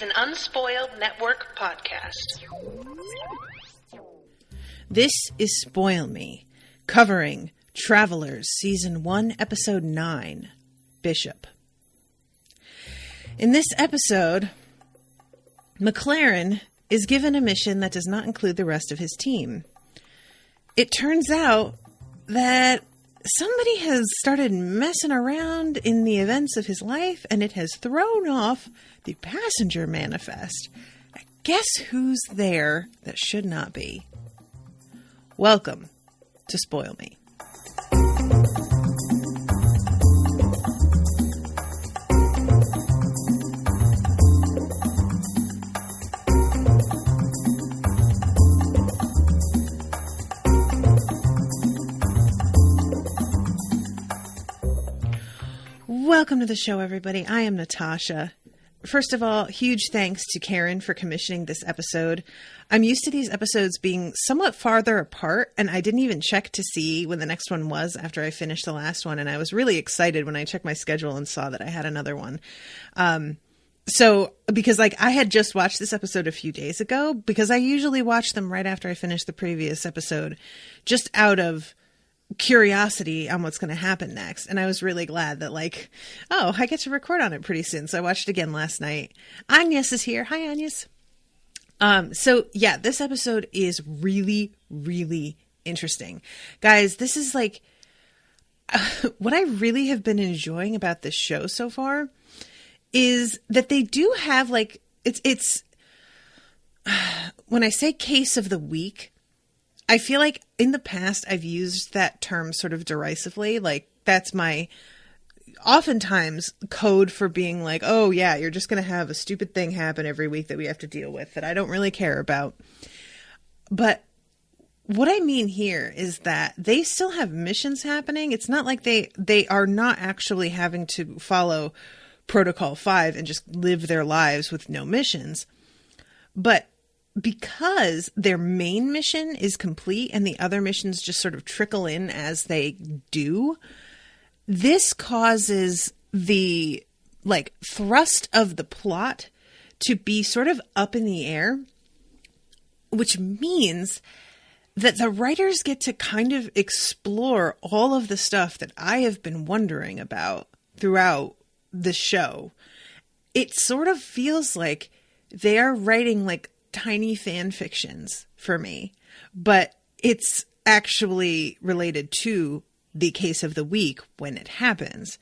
an Unspoiled Network podcast. This is Spoil Me, covering Travelers Season 1, Episode 9, Bishop. In this episode, McClaren is given a mission that does not include the rest of his team. It turns out that somebody has started messing around in the events of his life, and it has thrown off the passenger manifest. Guess who's there that should not be? Welcome to Spoil Me. Welcome to the show, everybody. I am Natasha. First of all, huge thanks to Karyn for commissioning this episode. I'm used to these episodes being somewhat farther apart, and I didn't even check to see when the next one was after I finished the last one, and I was really excited when I checked my schedule and saw that I had another one. Because I had just watched this episode a few days ago, because I usually watch them right after I finish the previous episode, just out of curiosity on what's going to happen next. And I was really glad that I get to record on it pretty soon. So I watched it again last night. Agnes is here. Hi, Agnes. This episode is really, really interesting. Guys, this is what I really have been enjoying about this show so far is that they do have it's when I say case of the week, I feel like in the past I've used that term sort of derisively. That's my oftentimes code for being oh yeah, you're just going to have a stupid thing happen every week that we have to deal with that I don't really care about. But what I mean here is that they still have missions happening. It's not like they are not actually having to follow Protocol 5 and just live their lives with no missions. But because their main mission is complete and the other missions just sort of trickle in as they do, this causes the thrust of the plot to be sort of up in the air, which means that the writers get to kind of explore all of the stuff that I have been wondering about throughout the show. It sort of feels like they are writing tiny fan fictions for me, but it's actually related to the case of the week when it happens.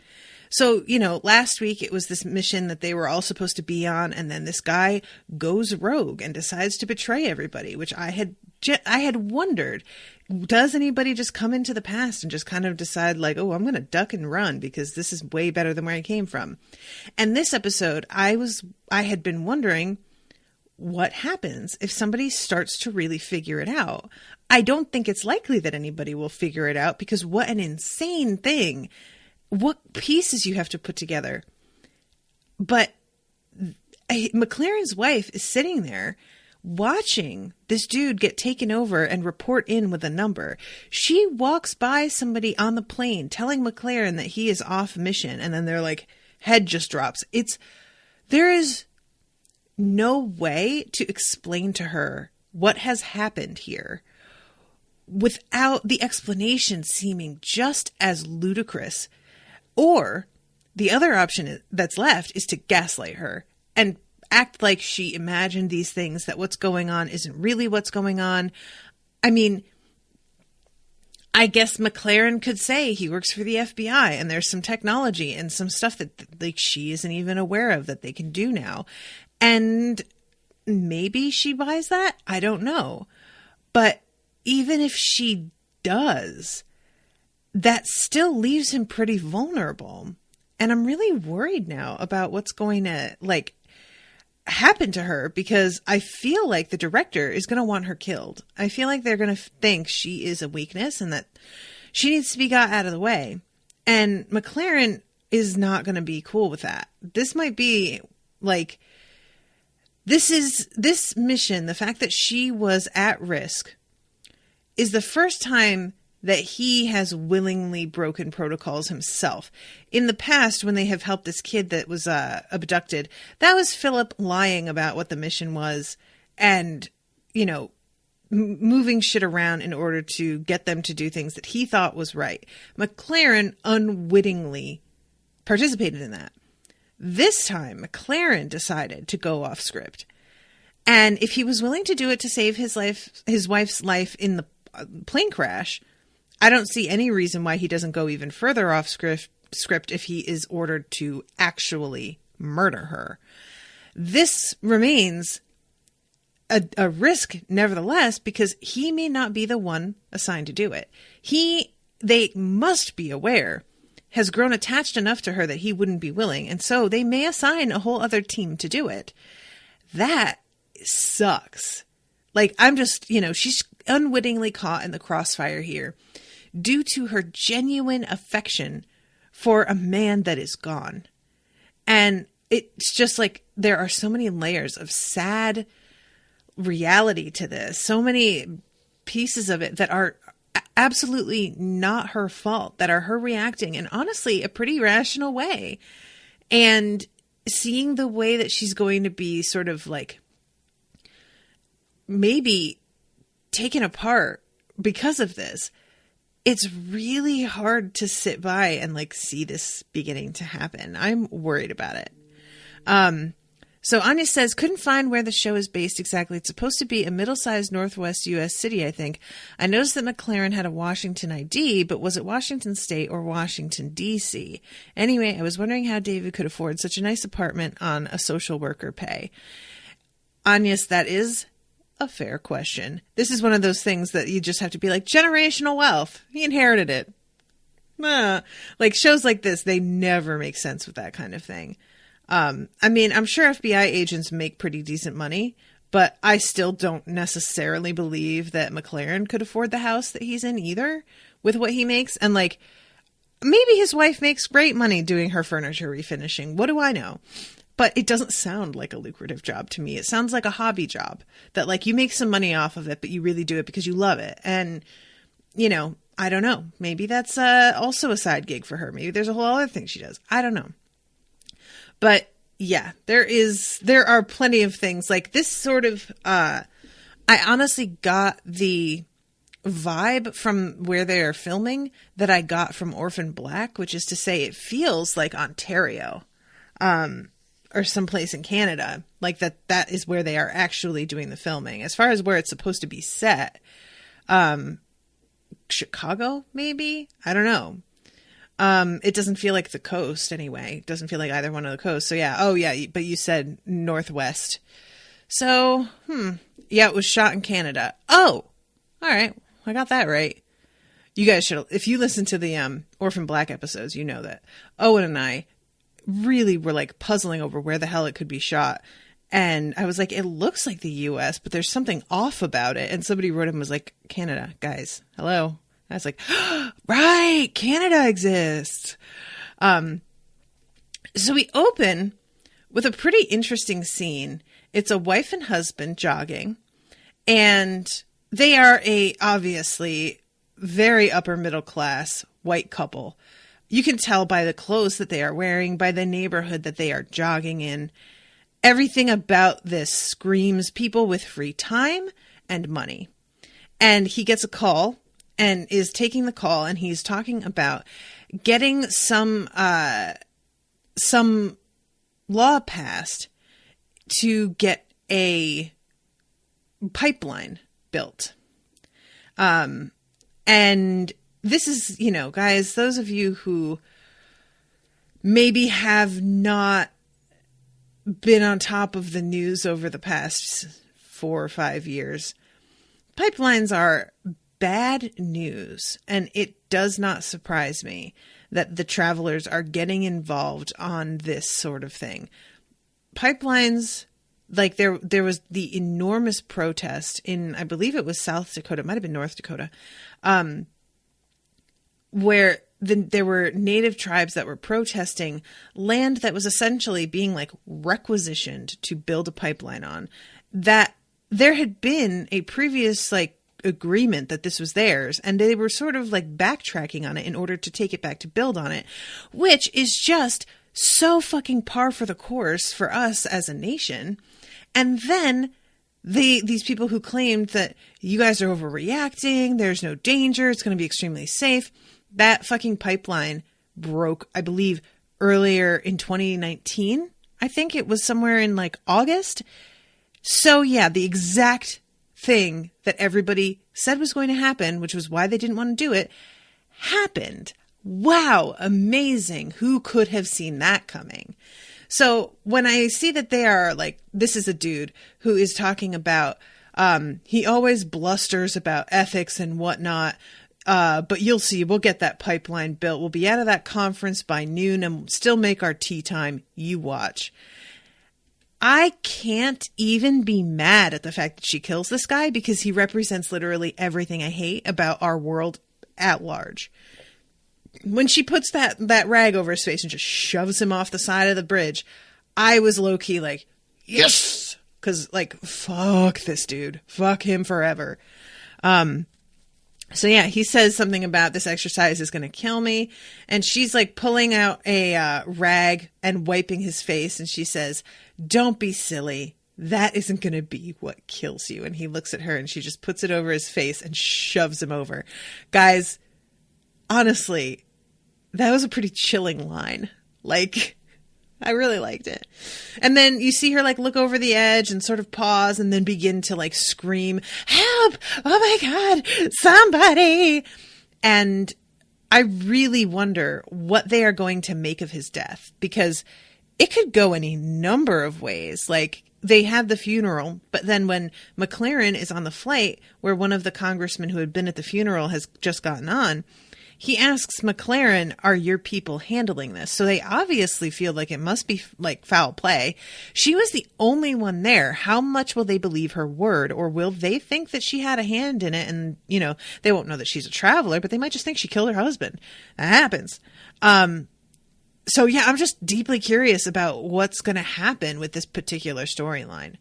So, last week it was this mission that they were all supposed to be on, and then this guy goes rogue and decides to betray everybody, which I had wondered, does anybody just come into the past and just kind of decide oh, I'm going to duck and run because this is way better than where I came from? And this episode, I had been wondering, what happens if somebody starts to really figure it out? I don't think it's likely that anybody will figure it out, because what an insane thing, what pieces you have to put together. But McClaren's wife is sitting there watching this dude get taken over and report in with a number. She walks by somebody on the plane telling McClaren that he is off mission, and then their head just drops. There is no way to explain to her what has happened here without the explanation seeming just as ludicrous. Or the other option that's left is to gaslight her and act like she imagined these things, that what's going on isn't really what's going on. I mean, I guess McClaren could say he works for the FBI and there's some technology and some stuff that she isn't even aware of that they can do now. And maybe she buys that. I don't know. But even if she does, that still leaves him pretty vulnerable. And I'm really worried now about what's going to happen to her, because I feel like the director is going to want her killed. I feel like they're going to think she is a weakness and that she needs to be got out of the way. And McClaren is not going to be cool with that. This might be this mission, the fact that she was at risk, is the first time that he has willingly broken protocols himself. In the past, when they have helped this kid that was abducted, that was Philip lying about what the mission was and, you know, moving shit around in order to get them to do things that he thought was right. McClaren unwittingly participated in that. This time, McClaren decided to go off script. And if he was willing to do it to save his wife's life in the plane crash, I don't see any reason why he doesn't go even further off script if he is ordered to actually murder her. This remains a risk, nevertheless, because he may not be the one assigned to do it. They must be aware, has grown attached enough to her that he wouldn't be willing, and so they may assign a whole other team to do it. That sucks. Like, I'm just, she's unwittingly caught in the crossfire here due to her genuine affection for a man that is gone. And it's just like there are so many layers of sad reality to this, so many pieces of it that are absolutely not her fault, that are her reacting in honestly a pretty rational way. And seeing the way that she's going to be sort of like maybe taken apart because of this, it's really hard to sit by and like see this beginning to happen. I'm worried about it. So Anya says, couldn't find where the show is based exactly. It's supposed to be a middle-sized Northwest U.S. city, I think. I noticed that McClaren had a Washington ID, but was it Washington State or Washington, D.C.? Anyway, I was wondering how David could afford such a nice apartment on a social worker pay. Agnes, that is a fair question. This is one of those things that you just have to be like, generational wealth. He inherited it. Like shows like this, they never make sense with that kind of thing. I mean, I'm sure FBI agents make pretty decent money, but I still don't necessarily believe that McClaren could afford the house that he's in either with what he makes. And like, maybe his wife makes great money doing her furniture refinishing. What do I know? But it doesn't sound like a lucrative job to me. It sounds like a hobby job that like you make some money off of it, but you really do it because you love it. And, I don't know. Maybe that's also a side gig for her. Maybe there's a whole other thing she does. I don't know. But yeah, there are plenty of things like this sort of, I honestly got the vibe from where they are filming that I got from Orphan Black, which is to say it feels like Ontario, or someplace in Canada, like that is where they are actually doing the filming. As far as where it's supposed to be set, Chicago, maybe? I don't know. It doesn't feel like the coast anyway. It doesn't feel like either one of the coasts. So yeah. Oh yeah. But you said Northwest. So, yeah, it was shot in Canada. Oh, all right. I got that right. You guys should, if you listen to the, Orphan Black episodes, you know that Owen and I really were like puzzling over where the hell it could be shot. And I was like, it looks like the US, but there's something off about it. And somebody wrote him was like, Canada, guys, hello. I was like, right, Canada exists. So we open with a pretty interesting scene. It's a wife and husband jogging, and they are a obviously very upper middle class white couple. You can tell by the clothes that they are wearing, by the neighborhood that they are jogging in. Everything about this screams people with free time and money. And he gets a call and is taking the call, and he's talking about getting some law passed to get a pipeline built. And this is, guys, those of you who maybe have not been on top of the news over the past 4 or 5 years, pipelines are bad news, and it does not surprise me that the travelers are getting involved on this sort of thing. Pipelines, like there was the enormous protest in, I believe it was South Dakota, it might have been North Dakota, where there were native tribes that were protesting land that was essentially being like requisitioned to build a pipeline on. That there had been a previous like agreement that this was theirs, and they were sort of like backtracking on it in order to take it back to build on it, which is just so fucking par for the course for us as a nation. And then these people who claimed that you guys are overreacting, there's no danger, it's going to be extremely safe, that fucking pipeline broke, I believe, earlier in 2019. I think it was somewhere in like August. So yeah, the exact thing that everybody said was going to happen, which was why they didn't want to do it, happened. Wow, amazing. Who could have seen that coming? So when I see that they are like, this is a dude who is talking about, he always blusters about ethics and whatnot, but you'll see, we'll get that pipeline built. We'll be out of that conference by noon and still make our tea time. You watch. I can't even be mad at the fact that she kills this guy because he represents literally everything I hate about our world at large. When she puts that rag over his face and just shoves him off the side of the bridge, I was low-key like, yes! Because, like, fuck this dude. Fuck him forever. So, yeah, he says something about this exercise is going to kill me. And she's, like, pulling out a rag and wiping his face. And she says, don't be silly. That isn't going to be what kills you. And he looks at her and she just puts it over his face and shoves him over. Guys, honestly, that was a pretty chilling line. Like, I really liked it. And then you see her like look over the edge and sort of pause and then begin to like scream, help! Oh my God, somebody! And I really wonder what they are going to make of his death, because it could go any number of ways. Like, they had the funeral, but then when McClaren is on the flight where one of the congressmen who had been at the funeral has just gotten on, he asks McClaren, are your people handling this? So they obviously feel like it must be like foul play. She was the only one there. How much will they believe her word? Or will they think that she had a hand in it? And, you know, they won't know that she's a traveler, but they might just think she killed her husband. That happens. So yeah, I'm just deeply curious about what's going to happen with this particular storyline.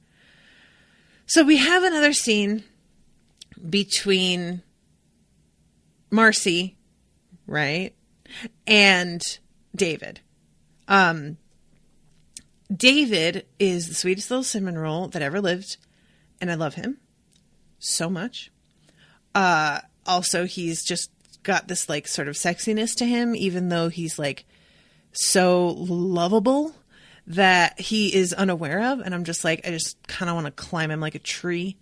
So we have another scene between Marcy, right, and David. David is the sweetest little cinnamon roll that ever lived, and I love him so much. Also, he's just got this like sort of sexiness to him, even though he's like so lovable that he is unaware of, and I'm just like, I just kind of want to climb him like a tree.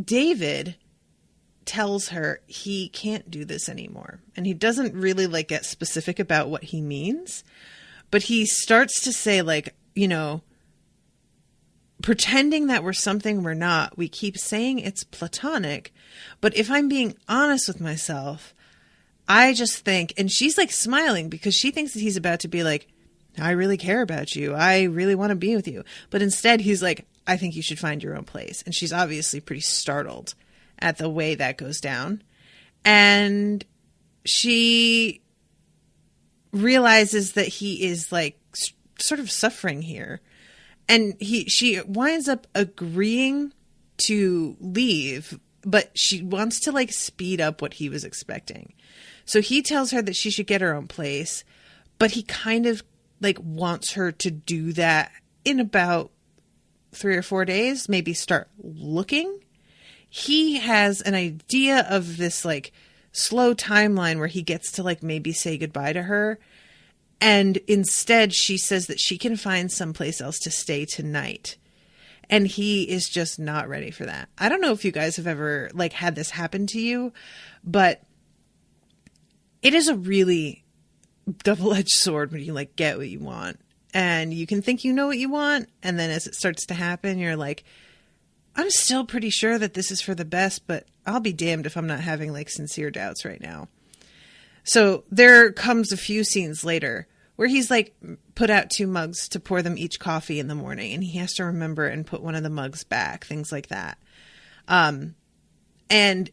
David tells her he can't do this anymore, and he doesn't really like get specific about what he means, but he starts to say, like, you know, pretending that we're something we're not. We keep saying it's platonic, but if I'm being honest with myself, I just think, and she's like smiling because she thinks that he's about to be like, I really care about you, I really want to be with you, but instead he's like, I think you should find your own place. And she's obviously pretty startled at the way that goes down. And she realizes that he is like sort of suffering here. And she winds up agreeing to leave, but she wants to like speed up what he was expecting. So he tells her that she should get her own place, but he kind of like wants her to do that in about 3 or 4 days, maybe start looking. He has an idea of this like slow timeline where he gets to like maybe say goodbye to her. And instead she says that she can find someplace else to stay tonight. And he is just not ready for that. I don't know if you guys have ever like had this happen to you, but it is a really double-edged sword when you like get what you want. And you can think you know what you want, and then as it starts to happen, you're like, I'm still pretty sure that this is for the best, but I'll be damned if I'm not having like sincere doubts right now. So there comes a few scenes later where he's like put out 2 mugs to pour them each coffee in the morning, and he has to remember and put one of the mugs back, things like that. And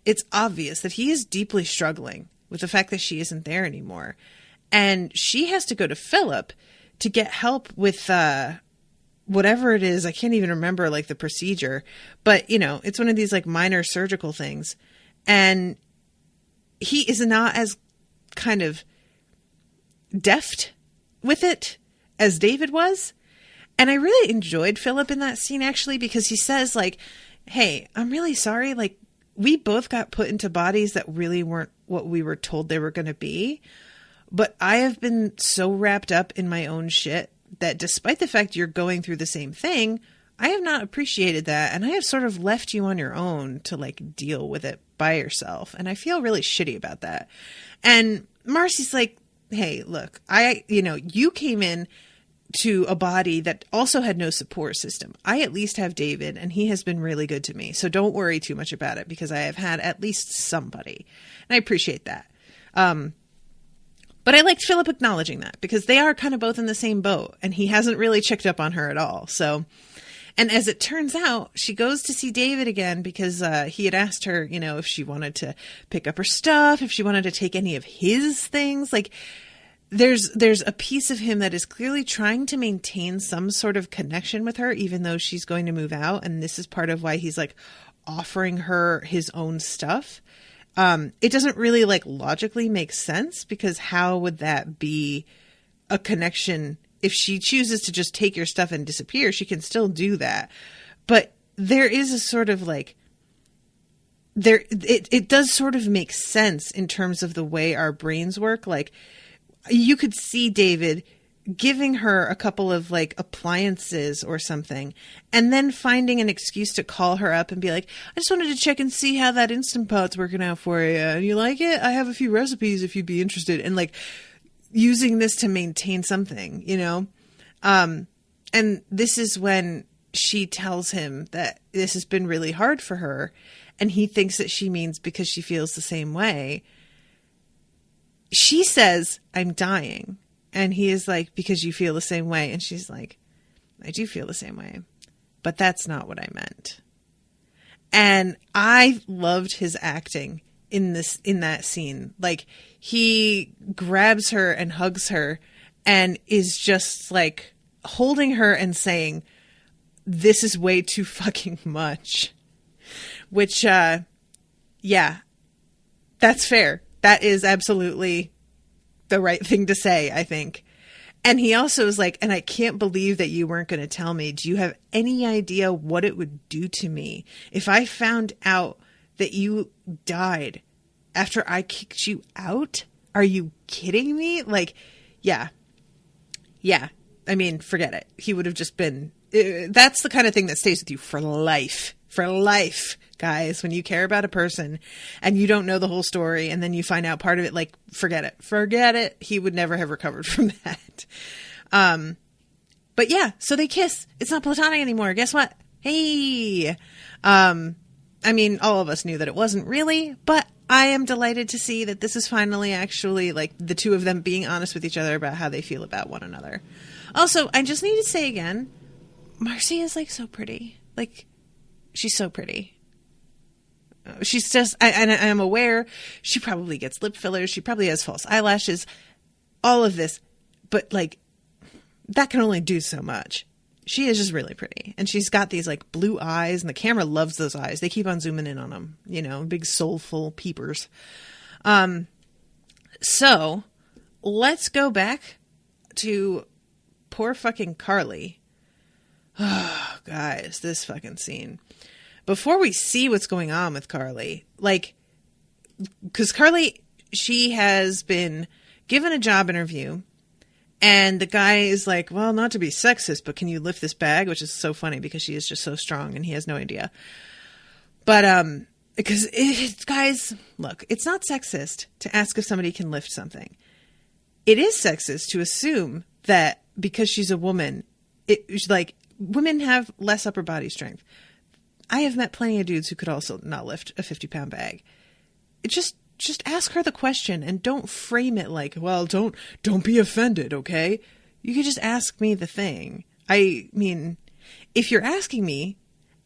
it's obvious that he is deeply struggling with the fact that she isn't there anymore. And she has to go to Philip to get help with whatever it is, I can't even remember like the procedure, but you know, it's one of these like minor surgical things. And he is not as kind of deft with it as David was. And I really enjoyed Philip in that scene, actually, because he says like, hey, I'm really sorry. Like, we both got put into bodies that really weren't what we were told they were going to be. But I have been so wrapped up in my own shit that despite the fact you're going through the same thing, I have not appreciated that. And I have sort of left you on your own to like deal with it by yourself. And I feel really shitty about that. And Marcy's like, hey, look, you came in to a body that also had no support system. I at least have David, and he has been really good to me. So don't worry too much about it, because I have had at least somebody. And I appreciate that. But I liked Philip acknowledging that, because they are kind of both in the same boat, and he hasn't really checked up on her at all. So, and as it turns out, she goes to see David again because he had asked her, you know, if she wanted to pick up her stuff, if she wanted to take any of his things. Like, there's a piece of him that is clearly trying to maintain some sort of connection with her, even though she's going to move out. And this is part of why he's like offering her his own stuff. It doesn't really like logically make sense, because how would that be a connection? If she chooses to just take your stuff and disappear, she can still do that. But there is a sort of like, it does sort of make sense in terms of the way our brains work. Like, you could see David giving her a couple of like appliances or something, and then finding an excuse to call her up and be like, I just wanted to check and see how that Instant Pot's working out for you. And you like it? I have a few recipes if you'd be interested. And like using this to maintain something, you know? And this is when she tells him that this has been really hard for her. And he thinks that she means because she feels the same way. She says, I'm dying. And he is like, because you feel the same way. And she's like, I do feel the same way, but that's not what I meant. And I loved his acting in that scene. Like, he grabs her and hugs her and is just like holding her and saying, this is way too fucking much. Which, yeah, that's fair. That is absolutely the right thing to say, I think. And he also was like, and I can't believe that you weren't going to tell me. Do you have any idea what it would do to me if I found out that you died after I kicked you out? Are you kidding me? Like, yeah. I mean, forget it. He would have just been, that's the kind of thing that stays with you for life. For life, guys. When you care about a person and you don't know the whole story, and then you find out part of it, like, forget it. He would never have recovered from that. But yeah, so they kiss. It's not platonic anymore. Guess what? Hey. I mean, all of us knew that it wasn't really, but I am delighted to see that this is finally actually like the two of them being honest with each other about how they feel about one another. Also, I just need to say again, Marcy is like so pretty. Like, she's so pretty. She's just, I'm aware she probably gets lip fillers. She probably has false eyelashes, all of this, but like, that can only do so much. She is just really pretty. And she's got these like blue eyes, and the camera loves those eyes. They keep on zooming in on them, you know, big soulful peepers. So let's go back to poor fucking Carly. Oh, guys, this fucking scene. Before we see what's going on with Carly, like, because Carly, she has been given a job interview, and the guy is like, well, not to be sexist, but can you lift this bag? Which is so funny because she is just so strong and he has no idea. But, because guys, look, it's not sexist to ask if somebody can lift something. It is sexist to assume that because she's a woman, like, women have less upper body strength. I have met plenty of dudes who could also not lift a 50-pound bag. It just ask her the question and don't frame it like, well, don't be offended, okay? You could just ask me the thing. I mean, if you're asking me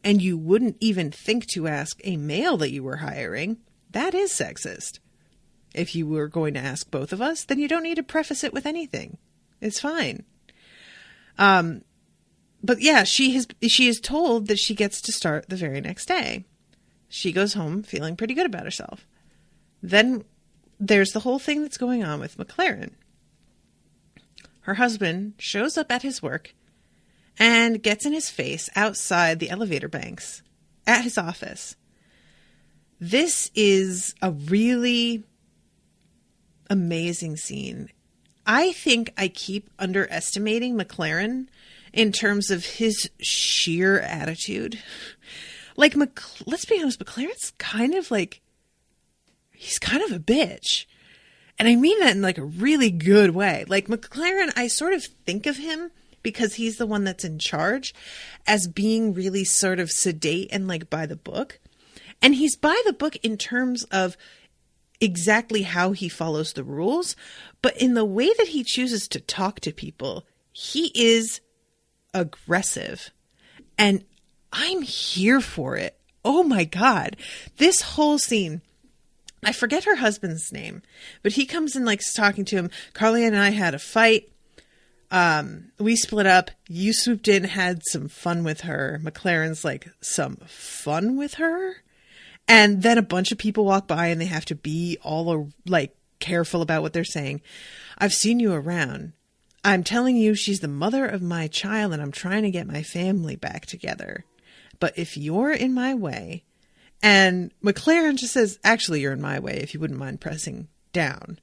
and you wouldn't even think to ask a male that you were hiring, that is sexist. If you were going to ask both of us, then you don't need to preface it with anything. It's fine. But yeah, she is told that she gets to start the very next day. She goes home feeling pretty good about herself. Then there's the whole thing that's going on with McClaren. Her husband shows up at his work and gets in his face outside the elevator banks at his office. This is a really amazing scene. I think I keep underestimating McClaren in terms of his sheer attitude. Like, let's be honest, McClaren's kind of like, he's kind of a bitch. And I mean that in like a really good way. Like McClaren, I sort of think of him, because he's the one that's in charge, as being really sort of sedate and like by the book. And he's by the book in terms of exactly how he follows the rules. But in the way that he chooses to talk to people, he is aggressive. And I'm here for it. Oh my God. This whole scene, I forget her husband's name, but he comes and likes talking to him. Carly and I had a fight. We split up. You swooped in, had some fun with her. McClaren's like, some fun with her? And then a bunch of people walk by and they have to be all like careful about what they're saying. I've seen you around. I'm telling you, she's the mother of my child and I'm trying to get my family back together. But if you're in my way, and McClaren just says, actually, you're in my way if you wouldn't mind pressing down.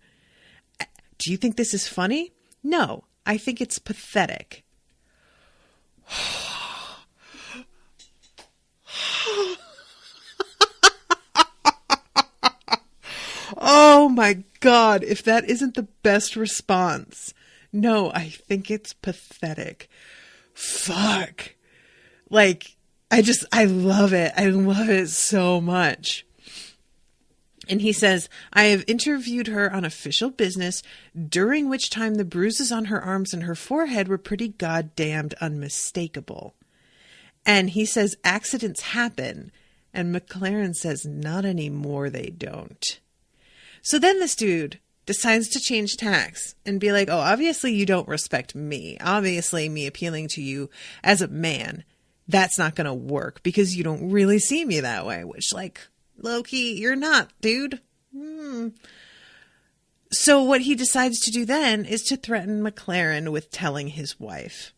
Do you think this is funny? No, I think it's pathetic. Oh my God, if that isn't the best response. No, I think it's pathetic. Fuck. Like, I love it. I love it so much. And he says, I have interviewed her on official business, during which time the bruises on her arms and her forehead were pretty goddamned unmistakable. And he says, accidents happen. And McClaren says, not anymore, they don't. So then this dude decides to change tacks and be like, oh, obviously you don't respect me. Obviously me appealing to you as a man, that's not going to work because you don't really see me that way, which, like, low-key, you're not, dude. So what he decides to do then is to threaten McClaren with telling his wife.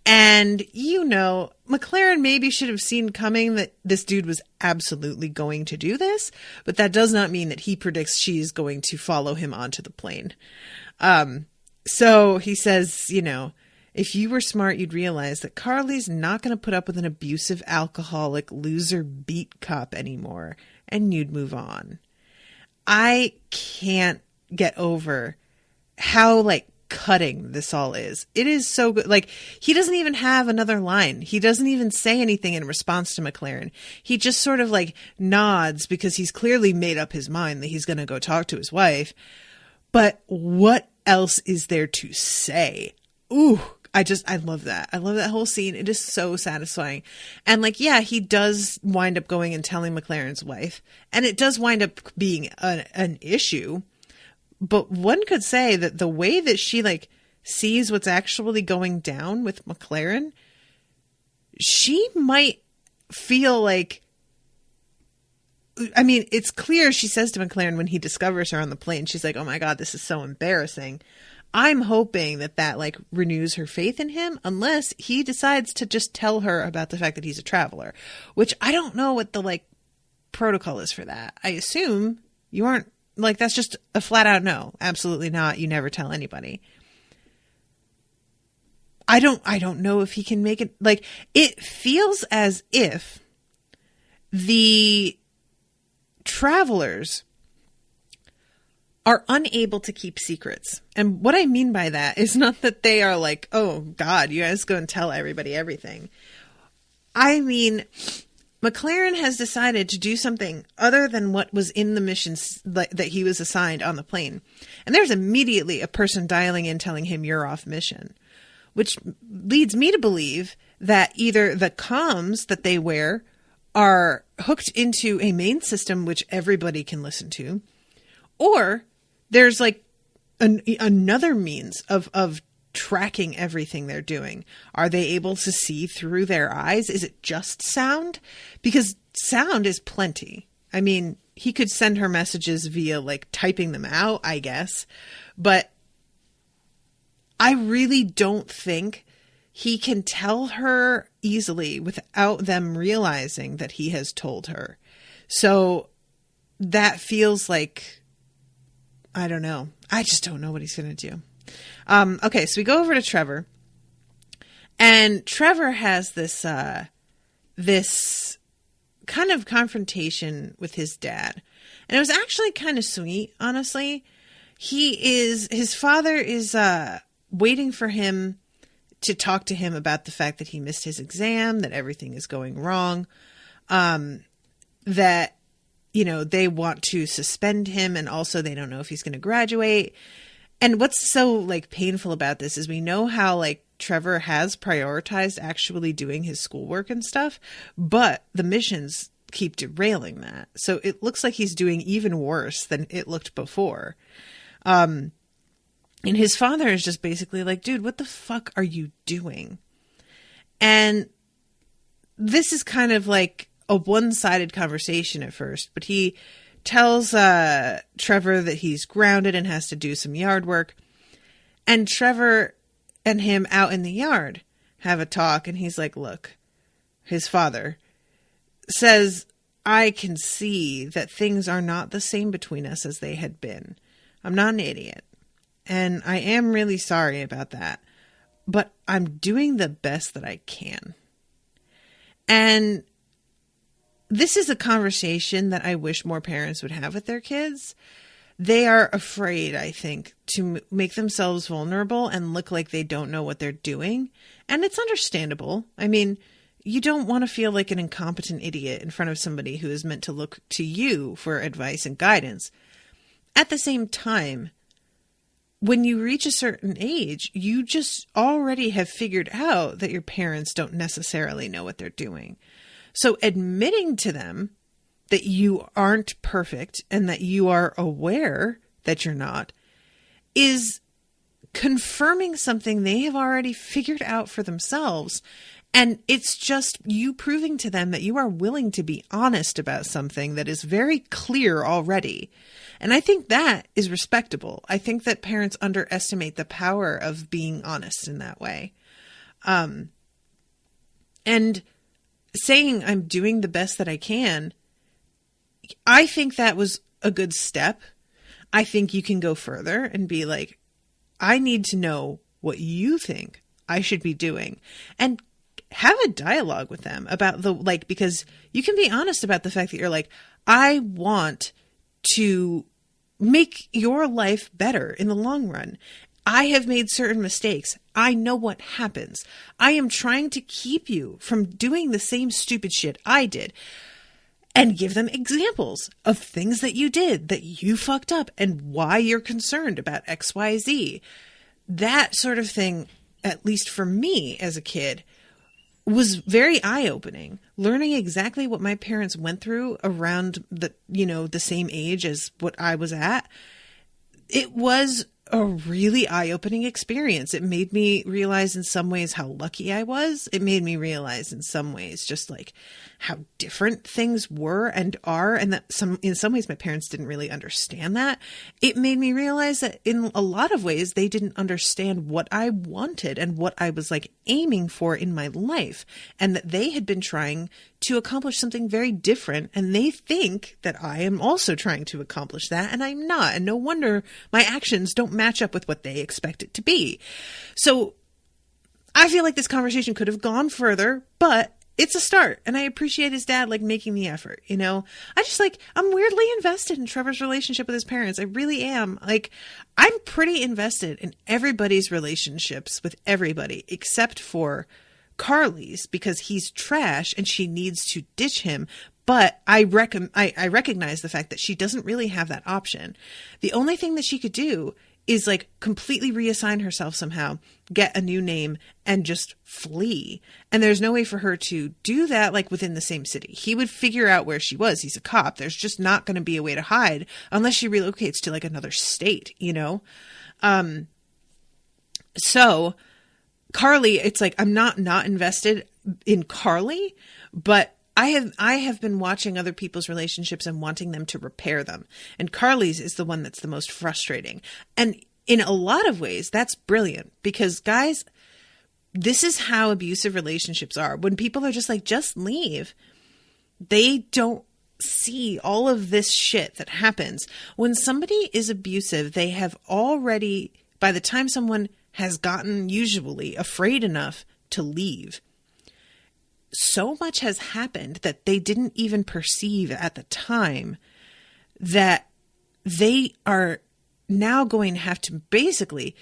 And, you know, McClaren maybe should have seen coming that this dude was absolutely going to do this, but that does not mean that he predicts she's going to follow him onto the plane. So he says, you know, if you were smart, you'd realize that Carly's not going to put up with an abusive, alcoholic, loser beat cop anymore, and you'd move on. I can't get over how, like, cutting this all is. It is so good. Like, he doesn't even have another line. He doesn't even say anything in response to McClaren. He just sort of like nods because he's clearly made up his mind that he's going to go talk to his wife. But what else is there to say? Ooh, I love that. I love that whole scene. It is so satisfying. And like, yeah, he does wind up going and telling McClaren's wife, and it does wind up being an issue. But one could say that the way that she like sees what's actually going down with McClaren, she might feel like, I mean, it's clear she says to McClaren when he discovers her on the plane, she's like, oh my God, this is so embarrassing. I'm hoping that like renews her faith in him, unless he decides to just tell her about the fact that he's a traveler, which I don't know what the like protocol is for that. I assume you aren't, like, that's just a flat out no. Absolutely not. You never tell anybody. I don't know if he can make it, like, it feels as if the travelers are unable to keep secrets. And what I mean by that is not that they are like, oh God, you guys go and tell everybody everything. I mean, McClaren has decided to do something other than what was in the missions that he was assigned on the plane. And there's immediately a person dialing in telling him you're off mission, which leads me to believe that either the comms that they wear are hooked into a main system, which everybody can listen to, or there's like another means of tracking everything they're doing? Are they able to see through their eyes? Is it just sound? Because sound is plenty. I mean, he could send her messages via like typing them out, I guess. But I really don't think he can tell her easily without them realizing that he has told her. So that feels like, I don't know. I just don't know what he's going to do. Okay, so we go over to Trevor. And Trevor has this kind of confrontation with his dad. And it was actually kind of sweet, honestly. His father is waiting for him to talk to him about the fact that he missed his exam, that everything is going wrong, that, you know, they want to suspend him, and also they don't know if he's going to graduate. And what's so like painful about this is we know how like Trevor has prioritized actually doing his schoolwork and stuff, but the missions keep derailing that. So it looks like he's doing even worse than it looked before. And his father is just basically like, dude, what the fuck are you doing? And this is kind of like a one-sided conversation at first, but he tells Trevor that he's grounded and has to do some yard work. And Trevor and him out in the yard have a talk, and he's like, look, his father says, I can see that things are not the same between us as they had been. I'm not an idiot, and I am really sorry about that, but I'm doing the best that I can. And this is a conversation that I wish more parents would have with their kids. They are afraid, I think, to make themselves vulnerable and look like they don't know what they're doing. And it's understandable. I mean, you don't want to feel like an incompetent idiot in front of somebody who is meant to look to you for advice and guidance. At the same time, when you reach a certain age, you just already have figured out that your parents don't necessarily know what they're doing. So admitting to them that you aren't perfect and that you are aware that you're not is confirming something they have already figured out for themselves. And it's just you proving to them that you are willing to be honest about something that is very clear already. And I think that is respectable. I think that parents underestimate the power of being honest in that way. And saying I'm doing the best that I can, I think that was a good step. I think you can go further and be like, I need to know what you think I should be doing, and have a dialogue with them about because you can be honest about the fact that you're like, I want to make your life better in the long run. I have made certain mistakes. I know what happens. I am trying to keep you from doing the same stupid shit I did. And give them examples of things that you did that you fucked up and why you're concerned about X, Y, Z. That sort of thing, at least for me as a kid, was very eye-opening. Learning exactly what my parents went through around the same age as what I was at. It was a really eye-opening experience. It made me realize in some ways how lucky I was. It made me realize in some ways just like how different things were and are, and that in some ways my parents didn't really understand that. It made me realize that in a lot of ways they didn't understand what I wanted and what I was like aiming for in my life, and that they had been trying to accomplish something very different, and they think that I am also trying to accomplish that, and I'm not. And no wonder my actions don't match up with what they expect it to be. So I feel like this conversation could have gone further, but it's a start, and I appreciate his dad like making the effort, you know? I'm weirdly invested in Trevor's relationship with his parents. I really am. Like, I'm pretty invested in everybody's relationships with everybody except for Carly's, because he's trash and she needs to ditch him. But I recognize the fact that she doesn't really have that option. The only thing that she could do is like completely reassign herself somehow, get a new name, and just flee. And there's no way for her to do that like within the same city. He would figure out where she was. He's a cop. There's just not going to be a way to hide unless she relocates to like another state, you know? So Carly, it's like, I'm not invested in Carly, but I have been watching other people's relationships and wanting them to repair them. And Carly's is the one that's the most frustrating. And in a lot of ways, that's brilliant because, guys, this is how abusive relationships are. When people are just like, just leave, they don't see all of this shit that happens. When somebody is abusive, they have already, by the time someone has gotten usually afraid enough to leave, so much has happened that they didn't even perceive at the time that they are now going to have to basically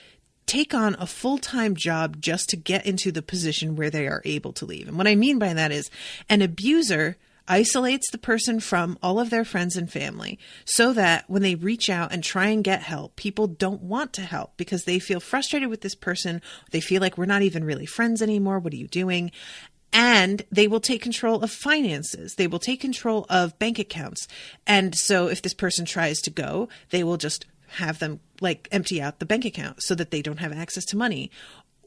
take on a full-time job just to get into the position where they are able to leave. And what I mean by that is an abuser isolates the person from all of their friends and family so that when they reach out and try and get help, people don't want to help because they feel frustrated with this person. They feel like, we're not even really friends anymore. What are you doing? And they will take control of finances. They will take control of bank accounts. And so if this person tries to go, they will just have them like empty out the bank account so that they don't have access to money.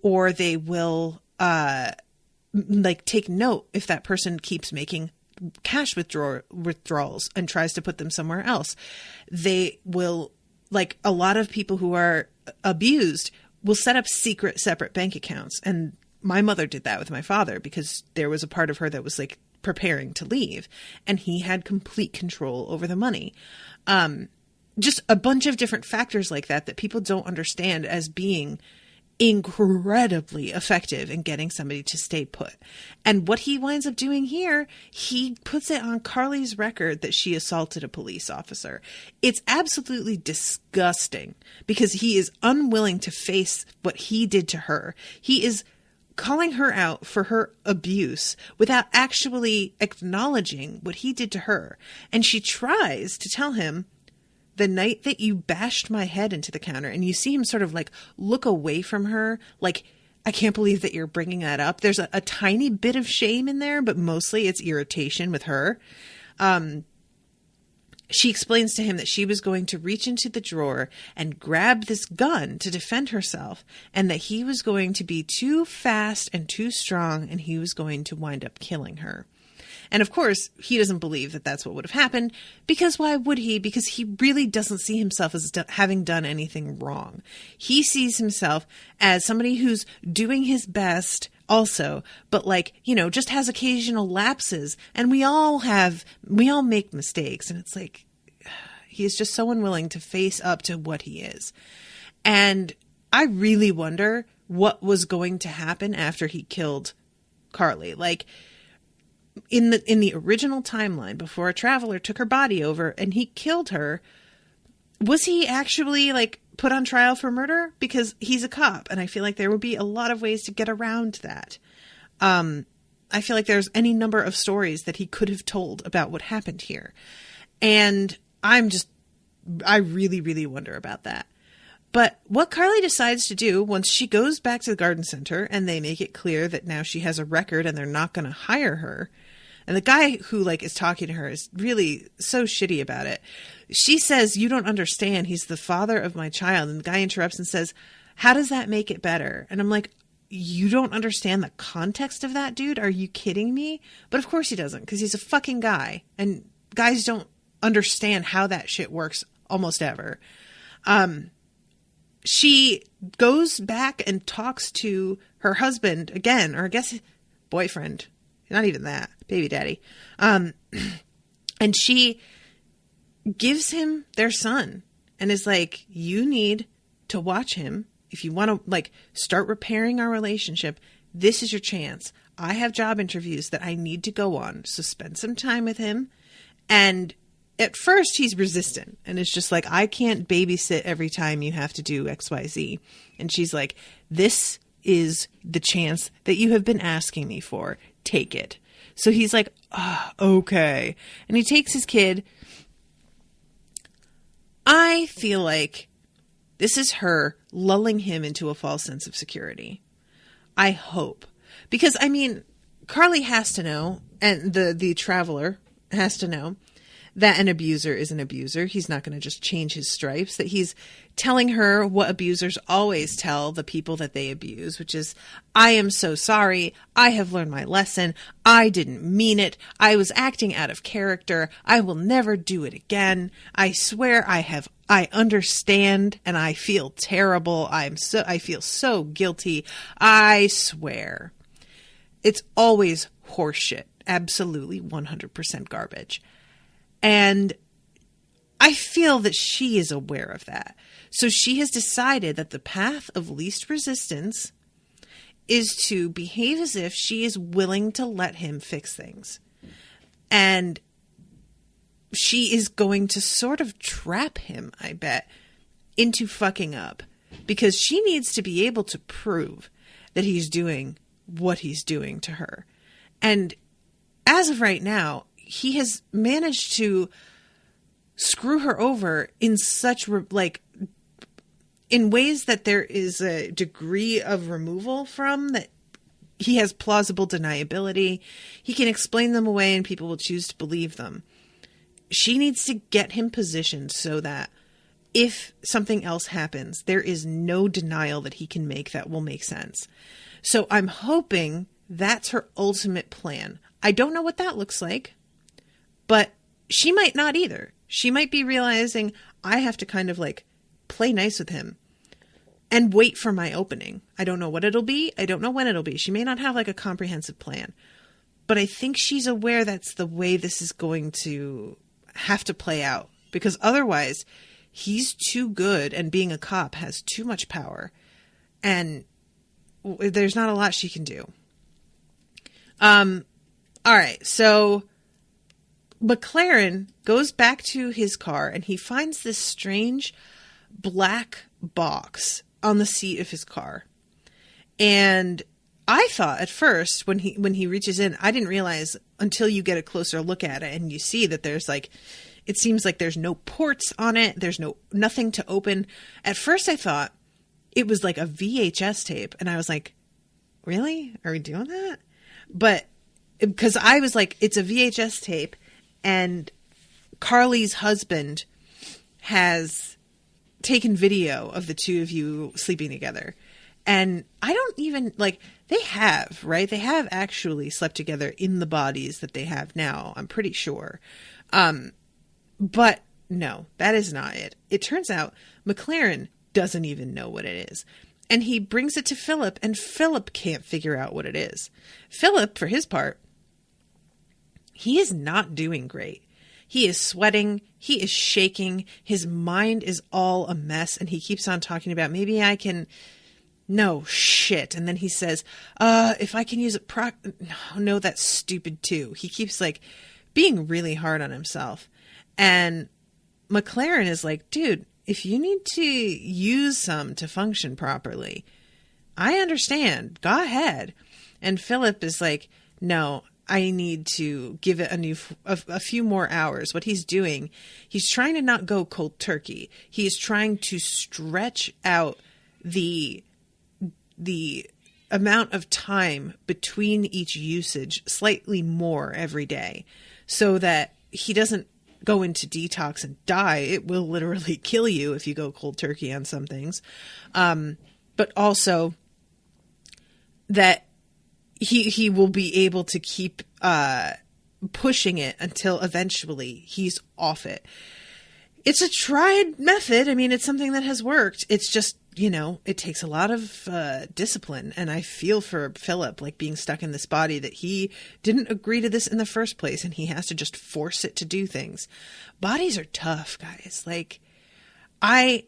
Or they will like take note if that person keeps making cash withdrawals and tries to put them somewhere else. They will, like a lot of people who are abused, will set up secret separate bank accounts. And my mother did that with my father because there was a part of her that was like preparing to leave and he had complete control over the money. Just a bunch of different factors like that people don't understand as being incredibly effective in getting somebody to stay put. And what he winds up doing here, he puts it on Carly's record that she assaulted a police officer. It's absolutely disgusting because he is unwilling to face what he did to her. He is calling her out for her abuse without actually acknowledging what he did to her. And she tries to tell him, the night that you bashed my head into the counter, and you see him sort of like look away from her, like, I can't believe that you're bringing that up. There's a tiny bit of shame in there, but mostly it's irritation with her. She explains to him that she was going to reach into the drawer and grab this gun to defend herself, and that he was going to be too fast and too strong, and he was going to wind up killing her. And of course, he doesn't believe that that's what would have happened, because why would he? Because he really doesn't see himself as having done anything wrong. He sees himself as somebody who's doing his best also, but like, you know, just has occasional lapses. And we all make mistakes. And it's like, he is just so unwilling to face up to what he is. And I really wonder what was going to happen after he killed Carly. Like, in the original timeline, before a traveler took her body over and he killed her, was he actually like put on trial for murder? Because he's a cop, and I feel like there would be a lot of ways to get around that. I feel like there's any number of stories that he could have told about what happened here. And I really, really wonder about that. But what Carly decides to do once she goes back to the garden center and they make it clear that now she has a record and they're not going to hire her, and the guy who like is talking to her is really so shitty about it. She says, "You don't understand. He's the father of my child." And the guy interrupts and says, "How does that make it better?" And I'm like, you don't understand the context of that, dude? Are you kidding me? But of course he doesn't, because he's a fucking guy. And guys don't understand how that shit works almost ever. She goes back and talks to her husband again, or I guess boyfriend. Not even that. Baby daddy. And she gives him their son and is like, you need to watch him. If you want to like start repairing our relationship, this is your chance. I have job interviews that I need to go on. So spend some time with him. And at first he's resistant and it's just like, I can't babysit every time you have to do XYZ. And she's like, this is the chance that you have been asking me for. Take it. So he's like, okay. And he takes his kid. I feel like this is her lulling him into a false sense of security. I hope. Because, I mean, Carly has to know, and the traveler has to know, that an abuser is an abuser. He's not going to just change his stripes, that he's telling her what abusers always tell the people that they abuse, which is, I am so sorry. I have learned my lesson. I didn't mean it. I was acting out of character. I will never do it again. I swear I understand and I feel terrible. I feel so guilty. I swear. It's always horseshit. Absolutely 100% garbage. And I feel that she is aware of that. So she has decided that the path of least resistance is to behave as if she is willing to let him fix things. And she is going to sort of trap him, I bet, into fucking up. Because she needs to be able to prove that he's doing what he's doing to her. And as of right now, he has managed to screw her over in such in ways that there is a degree of removal from, that he has plausible deniability. He can explain them away and people will choose to believe them. She needs to get him positioned so that if something else happens, there is no denial that he can make that will make sense. So I'm hoping that's her ultimate plan. I don't know what that looks like, but she might not either. She might be realizing, I have to kind of play nice with him and wait for my opening. I don't know what it'll be. I don't know when it'll be. She may not have a comprehensive plan, but I think she's aware that's the way this is going to have to play out, because otherwise he's too good and being a cop has too much power and there's not a lot she can do. All right, so McClaren goes back to his car and he finds this strange black box on the seat of his car. And I thought at first when he reaches in, I didn't realize until you get a closer look at it and you see that there's it seems like there's no ports on it. There's nothing to open. At first I thought it was like a VHS tape and I was like, really? Are we doing that? But because I was like, it's a VHS tape and Carly's husband has taken video of the two of you sleeping together. And I don't even they have, right? They have actually slept together in the bodies that they have now. I'm pretty sure. But no, that is not it. It turns out McClaren doesn't even know what it is. And he brings it to Philip and Philip can't figure out what it is. Philip, for his part, he is not doing great. He is sweating. He is shaking. His mind is all a mess. And he keeps on talking about, maybe I can... No, shit. And then he says, if I can use it... No, that's stupid too. He keeps being really hard on himself. And McClaren is like, dude, if you need to use some to function properly, I understand. Go ahead. And Philip is like, no, I need to give it a few more hours. What he's doing, he's trying to not go cold turkey. He is trying to stretch out the amount of time between each usage slightly more every day so that he doesn't go into detox and die. It will literally kill you if you go cold turkey on some things. But also that he will be able to keep pushing it until eventually he's off it. It's a tried method. I mean, it's something that has worked. It's just, it takes a lot of discipline. And I feel for Philip, being stuck in this body that he didn't agree to this in the first place. And he has to just force it to do things. Bodies are tough, guys.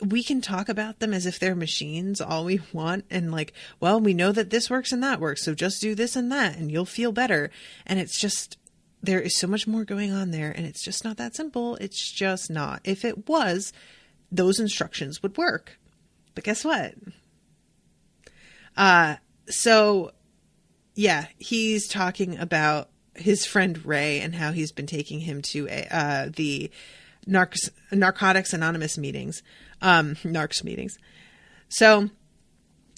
We can talk about them as if they're machines all we want. And well, we know that this works and that works. So just do this and that and you'll feel better. And it's just, there is so much more going on there. And it's just not that simple. It's just not. If it was, those instructions would work. But guess what? So yeah, he's talking about his friend Ray and how he's been taking him to the Narcotics Anonymous meetings, NARCS meetings. So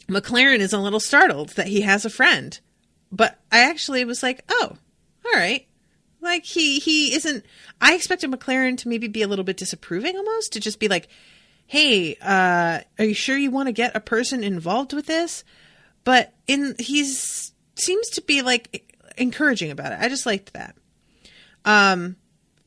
McClaren is a little startled that he has a friend, but I actually was like, oh, all right. Like he isn't. I expected McClaren to maybe be a little bit disapproving, almost to just be like, "Hey, are you sure you want to get a person involved with this?" But seems to be like encouraging about it. I just liked that.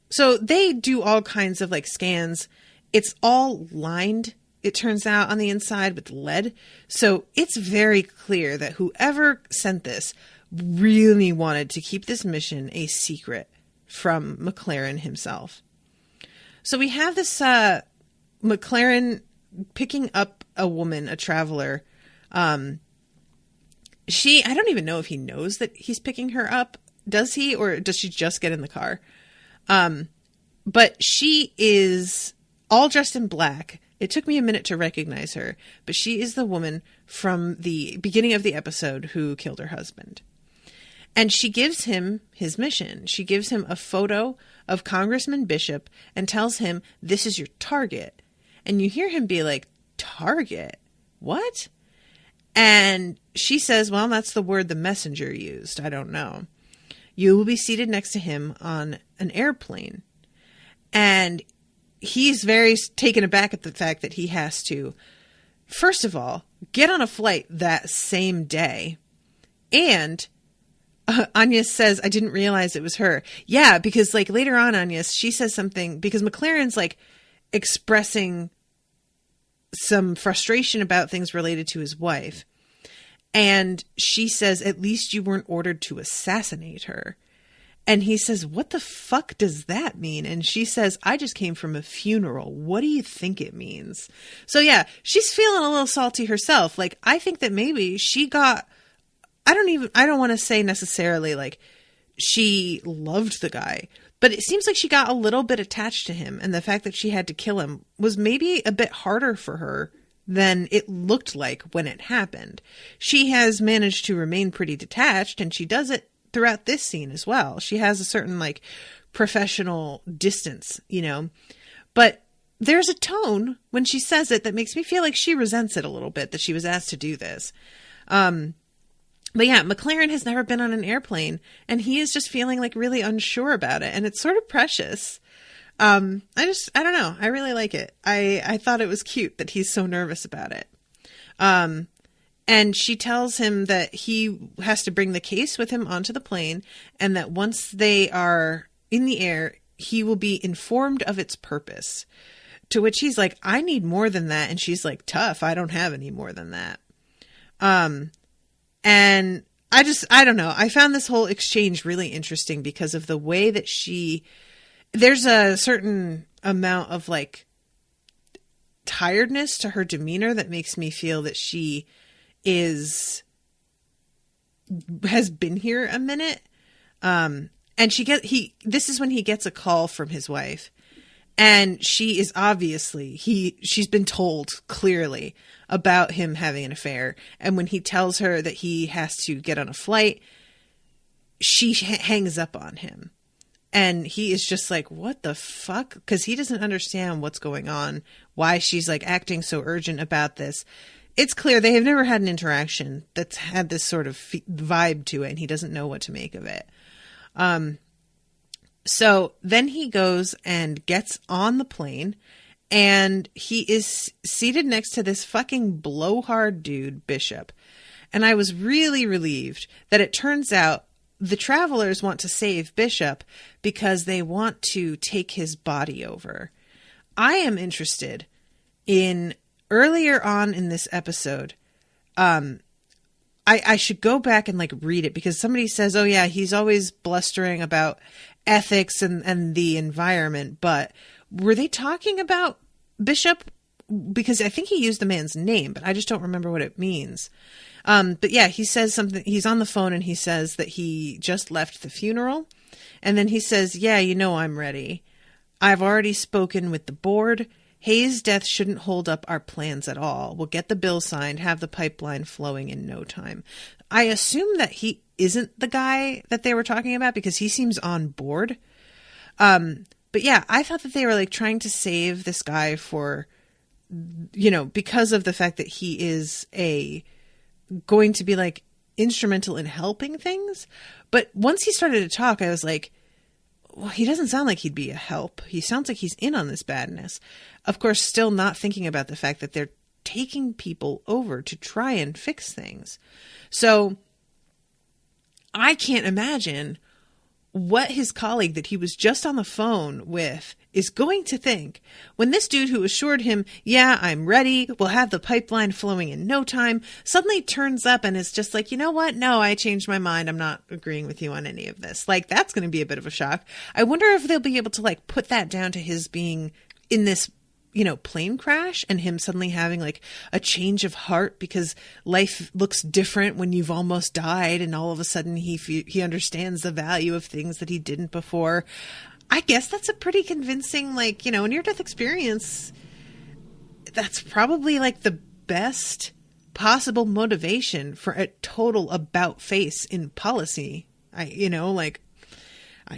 So they do all kinds of like scans. It's all lined, it turns out, on the inside with lead. So it's very clear that whoever sent this really wanted to keep this mission a secret from McClaren himself. So we have this McClaren picking up a woman, a traveler. I don't even know if he knows that he's picking her up. Does he? Or does she just get in the car? But she is all dressed in black. It took me a minute to recognize her, but she is the woman from the beginning of the episode who killed her husband. And she gives him his mission. She gives him a photo of Congressman Bishop and tells him, "This is your target." And you hear him be like, "Target? What?" And she says, "Well, that's the word the messenger used. I don't know. You will be seated next to him on an airplane." And he's very taken aback at the fact that he has to, first of all, get on a flight that same day. And Anya says, "I didn't realize it was her." Yeah, because like later on, Anya, she says something because McClaren's like expressing some frustration about things related to his wife. And she says, "At least you weren't ordered to assassinate her." And he says, "What the fuck does that mean?" And she says, "I just came from a funeral. What do you think it means?" So yeah, she's feeling a little salty herself. Like, I think that maybe she got, I don't want to say necessarily like she loved the guy, but it seems like she got a little bit attached to him. And the fact that she had to kill him was maybe a bit harder for her than it looked like when it happened. She has managed to remain pretty detached, and she does it throughout this scene as well. She has a certain like professional distance, you know, but there's a tone when she says it that makes me feel like she resents it a little bit that she was asked to do this. But yeah, McClaren has never been on an airplane, and he is just feeling like really unsure about it. And it's sort of precious. I don't know. I really like it. I thought it was cute that he's so nervous about it. And she tells him that he has to bring the case with him onto the plane, and that once they are in the air, he will be informed of its purpose. To which he's like, "I need more than that." And she's like, "Tough. I don't have any more than that." And I don't know. I found this whole exchange really interesting because of the way that there's a certain amount of like tiredness to her demeanor that makes me feel that she has been here a minute. And this is when he gets a call from his wife, and she is obviously, she's been told clearly about him having an affair. And when he tells her that he has to get on a flight, she hangs up on him. And he is just like, "What the fuck?" Because he doesn't understand what's going on, why she's like acting so urgent about this. It's clear they have never had an interaction that's had this sort of vibe to it, and he doesn't know what to make of it. So then he goes and gets on the plane, and he is seated next to this fucking blowhard dude, Bishop. And I was really relieved that it turns out the travelers want to save Bishop because they want to take his body over. I am interested in earlier on in this episode. I should go back and like read it because somebody says, "Oh yeah, he's always blustering about ethics and the environment." But were they talking about Bishop? Because I think he used the man's name, but I just don't remember what it means. But yeah, he says something. He's on the phone and he says that he just left the funeral. And then he says, "Yeah, you know, I'm ready. I've already spoken with the board. Hayes' death shouldn't hold up our plans at all. We'll get the bill signed, have the pipeline flowing in no time." I assume that he isn't the guy that they were talking about because he seems on board. But yeah, I thought that they were like trying to save this guy for, you know, because of the fact that he is going to be like instrumental in helping things. But once he started to talk, I was like, well, he doesn't sound like he'd be a help. He sounds like he's in on this badness. Of course, still not thinking about the fact that they're taking people over to try and fix things. So I can't imagine what his colleague that he was just on the phone with is going to think when this dude who assured him, yeah, I'm ready, we'll have the pipeline flowing in no time, suddenly turns up and is just like, you know what? No, I changed my mind. I'm not agreeing with you on any of this. Like, that's going to be a bit of a shock. I wonder if they'll be able to like put that down to his being in this, you know, plane crash and him suddenly having like a change of heart because life looks different when you've almost died. And all of a sudden he understands the value of things that he didn't before. I guess that's a pretty convincing, like, you know, near-death experience. That's probably like the best possible motivation for a total about face in policy. I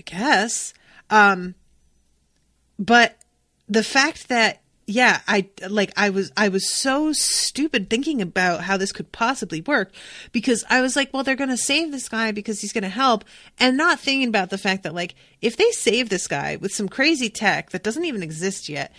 guess. But the fact that, yeah, I was so stupid thinking about how this could possibly work because I was like, well, they're going to save this guy because he's going to help, and not thinking about the fact that, like, if they save this guy with some crazy tech that doesn't even exist yet,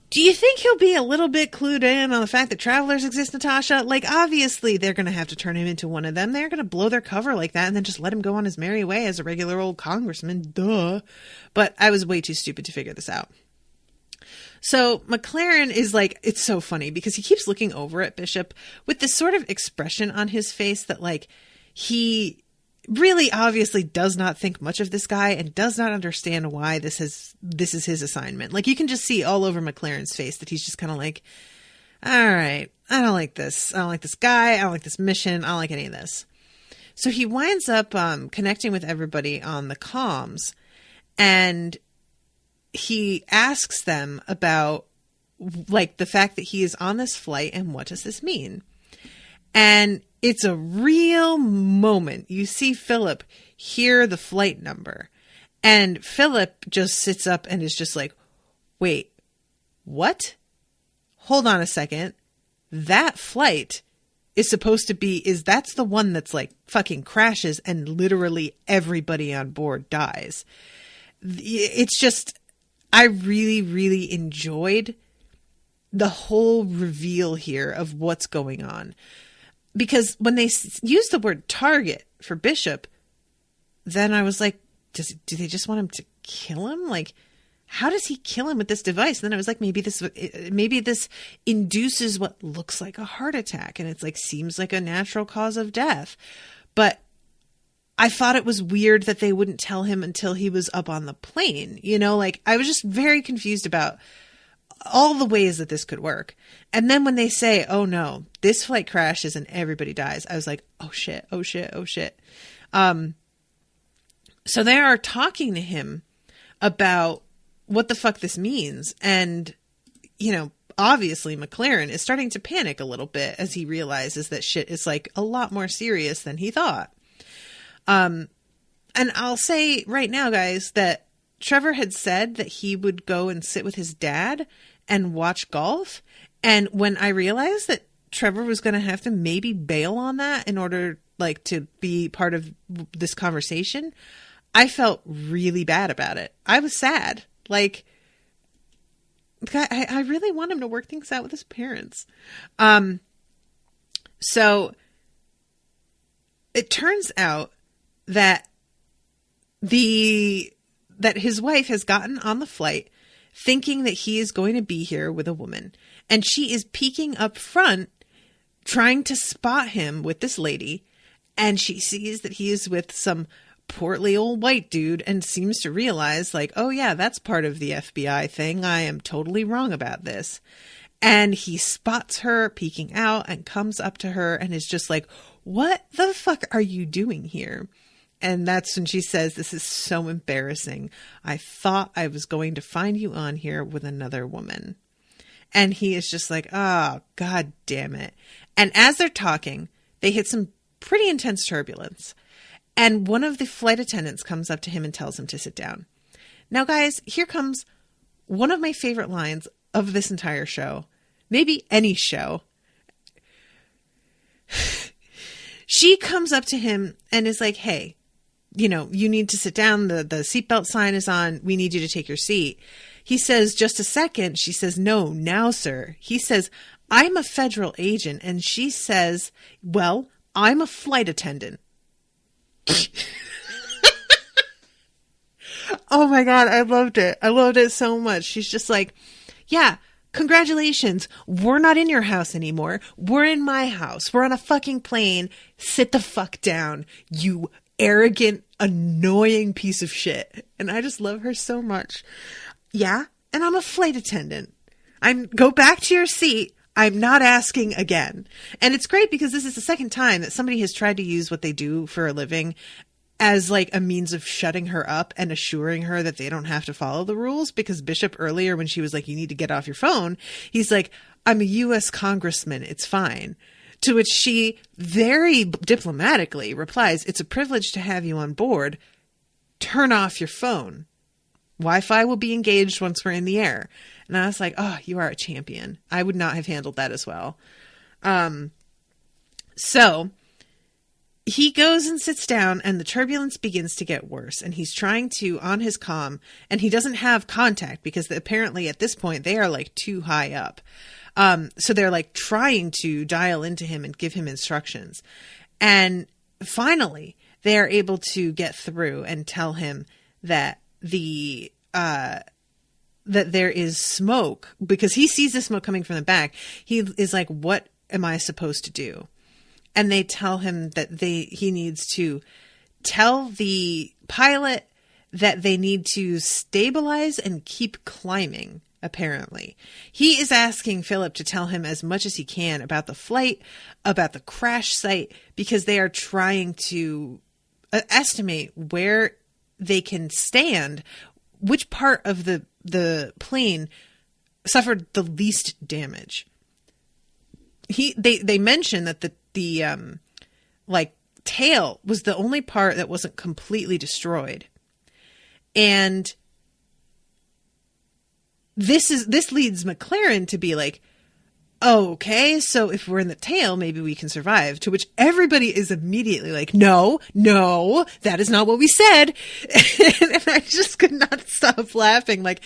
do you think he'll be a little bit clued in on the fact that travelers exist, Natasha? Like, obviously they're going to have to turn him into one of them. They're going to blow their cover like that and then just let him go on his merry way as a regular old congressman. Duh. But I was way too stupid to figure this out. So McClaren is like, it's so funny because he keeps looking over at Bishop with this sort of expression on his face that, like, he really obviously does not think much of this guy and does not understand why this is his assignment. Like, you can just see all over McClaren's face that he's just kind of like, all right, I don't like this. I don't like this guy. I don't like this mission. I don't like any of this. So he winds up connecting with everybody on the comms, and he asks them about, like, the fact that he is on this flight and what does this mean? And it's a real moment. You see Philip hear the flight number, and Philip just sits up and is just like, wait, what? Hold on a second. That flight is supposed to be, that's the one that's like fucking crashes and literally everybody on board dies. It's just, I really, really enjoyed the whole reveal here of what's going on. Because when they use the word target for Bishop, then I was like, do they just want him to kill him? Like, how does he kill him with this device? And then I was like, maybe this induces what looks like a heart attack. And it's like, seems like a natural cause of death. But I thought it was weird that they wouldn't tell him until he was up on the plane. You know, like, I was just very confused about all the ways that this could work. And then when they say, oh no, this flight crashes and everybody dies, I was like, oh shit, oh shit, oh shit. So they are talking to him about what the fuck this means. And, you know, obviously McClaren is starting to panic a little bit as he realizes that shit is like a lot more serious than he thought. And I'll say right now, guys, that Trevor had said that he would go and sit with his dad and watch golf. And when I realized that Trevor was going to have to maybe bail on that in order, like, to be part of this conversation, I felt really bad about it. I was sad. Like, I really want him to work things out with his parents. So it turns out that that his wife has gotten on the flight thinking that he is going to be here with a woman. And she is peeking up front, trying to spot him with this lady. And she sees that he is with some portly old white dude and seems to realize, like, oh yeah, that's part of the FBI thing. I am totally wrong about this. And he spots her peeking out and comes up to her and is just like, what the fuck are you doing here? And that's when she says, this is so embarrassing. I thought I was going to find you on here with another woman. And he is just like, oh, God damn it. And as they're talking, they hit some pretty intense turbulence. And one of the flight attendants comes up to him and tells him to sit down. Now, guys, here comes one of my favorite lines of this entire show. Maybe any show. She comes up to him and is like, hey, you need to sit down. The seatbelt sign is on. We need you to take your seat. He says, just a second. She says, no, now, sir. He says, I'm a federal agent. And she says, well, I'm a flight attendant. Oh my God. I loved it. I loved it so much. She's just like, yeah, congratulations. We're not in your house anymore. We're in my house. We're on a fucking plane. Sit the fuck down, you arrogant, annoying piece of shit. And I just love her so much. Yeah. And I'm a flight attendant. Go back to your seat. I'm not asking again. And it's great because this is the second time that somebody has tried to use what they do for a living as like a means of shutting her up and assuring her that they don't have to follow the rules. Because Bishop earlier, when she was like, you need to get off your phone, he's like, I'm a U.S. congressman. It's fine. To which she very diplomatically replies, it's a privilege to have you on board. Turn off your phone. Wi-Fi will be engaged once we're in the air. And I was like, oh, you are a champion. I would not have handled that as well. So he goes and sits down and the turbulence begins to get worse. And he's trying to on his comm and he doesn't have contact because apparently at this point they are like too high up. So they're like trying to dial into him and give him instructions. And finally they are able to get through and tell him that that there is smoke because he sees the smoke coming from the back. He is like, what am I supposed to do? And they tell him that he needs to tell the pilot that they need to stabilize and keep climbing. Apparently he is asking Philip to tell him as much as he can about the flight, about the crash site, because they are trying to estimate where they can stand, which part of the plane suffered the least damage. They mentioned that the tail was the only part that wasn't completely destroyed. And this leads McClaren to be like, oh, okay, so if we're in the tail, maybe we can survive. To which everybody is immediately like, no, that is not what we said. And I just could not stop laughing. Like,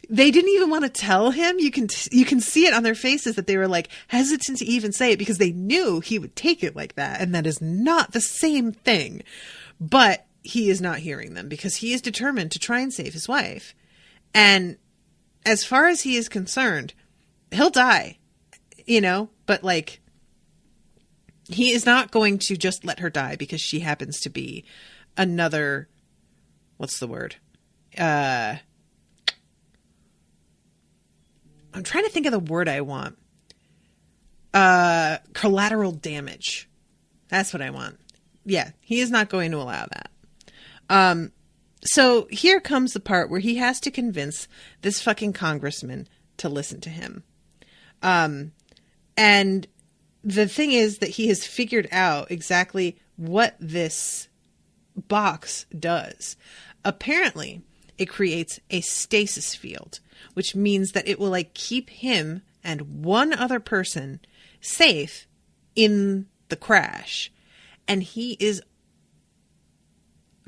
they didn't even want to tell him. You can see it on their faces that they were like hesitant to even say it because they knew he would take it like that. And that is not the same thing. But he is not hearing them because he is determined to try and save his wife. And as far as he is concerned, he'll die. But like, he is not going to just let her die because she happens to be another, what's the word? I'm trying to think of the word I want. Collateral damage. That's what I want. Yeah, he is not going to allow that. So here comes the part where he has to convince this fucking congressman to listen to him. And the thing is that he has figured out exactly what this box does. Apparently, it creates a stasis field, which means that it will like keep him and one other person safe in the crash. And he is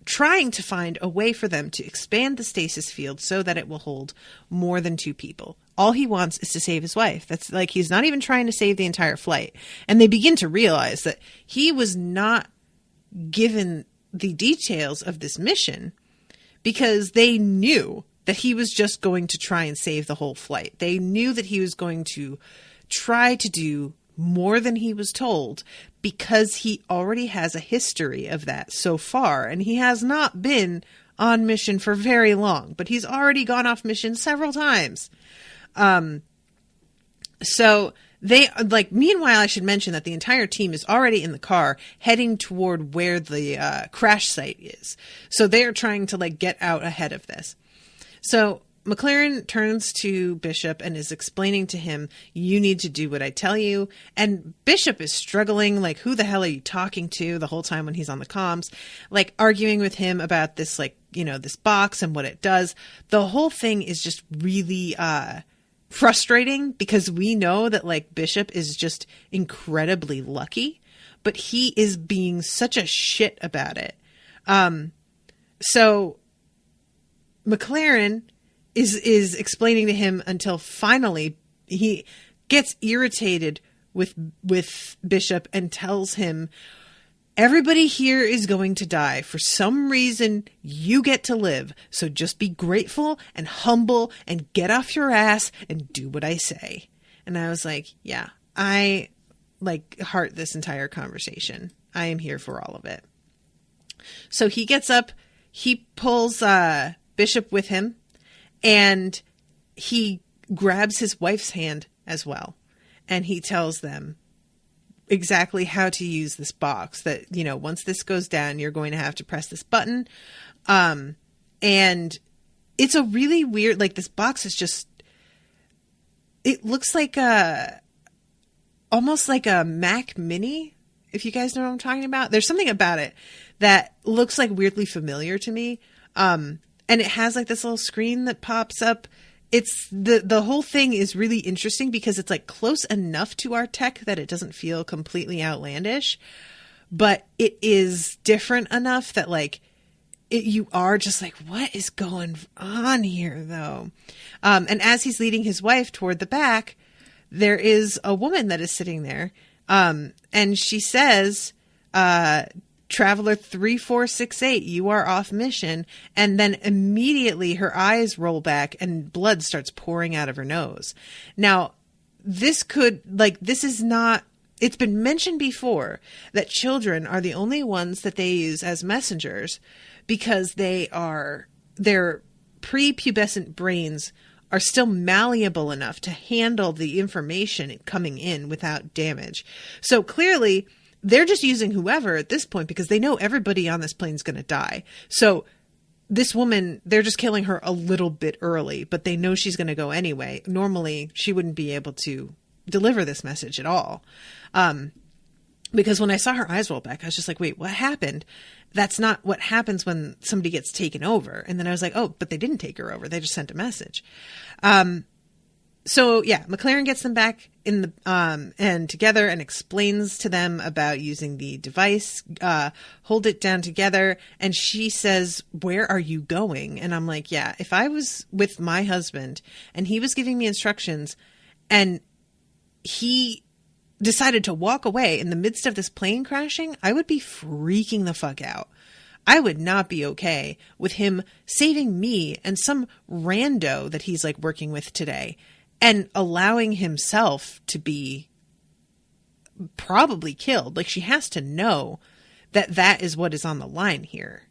trying to find a way for them to expand the stasis field so that it will hold more than two people. All he wants is to save his wife. That's like, he's not even trying to save the entire flight. And they begin to realize that he was not given the details of this mission because they knew that he was just going to try and save the whole flight. They knew that he was going to try to do more than he was told because he already has a history of that so far. And he has not been on mission for very long, but he's already gone off mission several times. So they like, meanwhile, I should mention that the entire team is already in the car heading toward where the crash site is. So they're trying to like get out ahead of this. So McClaren turns to Bishop and is explaining to him, you need to do what I tell you. And Bishop is struggling, like, who the hell are you talking to the whole time when he's on the comms, like arguing with him about this, like, this box and what it does. The whole thing is just really, frustrating because we know that like Bishop is just incredibly lucky, but he is being such a shit about it. so McClaren is explaining to him until finally he gets irritated with Bishop and tells him, everybody here is going to die. For some reason, you get to live. So just be grateful and humble and get off your ass and do what I say. And I was like, yeah, I heart this entire conversation. I am here for all of it. So he gets up, he pulls Bishop with him, and he grabs his wife's hand as well. And he tells them exactly how to use this box, that, once this goes down, you're going to have to press this button. And it's a really weird, this box is just, it looks like almost like a Mac Mini, if you guys know what I'm talking about. There's something about it that looks weirdly familiar to me. And it has this little screen that pops up. It's the whole thing is really interesting because it's close enough to our tech that it doesn't feel completely outlandish, but it is different enough that you are just what is going on here though? And as he's leading his wife toward the back, there is a woman that is sitting there. And she says, Traveler 3468, you are off mission. And then immediately her eyes roll back and blood starts pouring out of her nose. Now, this is not, it's been mentioned before that children are the only ones that they use as messengers because their prepubescent brains are still malleable enough to handle the information coming in without damage. So clearly, they're just using whoever at this point because they know everybody on this plane is going to die. So this woman, they're just killing her a little bit early, but they know she's going to go anyway. Normally, she wouldn't be able to deliver this message at all. Because when I saw her eyes roll back, I was just like, wait, what happened? That's not what happens when somebody gets taken over. And then I was like, oh, but they didn't take her over. They just sent a message. So yeah, McClaren gets them back in the, and together and explains to them about using the device, hold it down together. And she says, where are you going? And I'm like, yeah, if I was with my husband and he was giving me instructions and he decided to walk away in the midst of this plane crashing, I would be freaking the fuck out. I would not be okay with him saving me and some rando that he's working with today and allowing himself to be probably killed. She has to know that that is what is on the line here,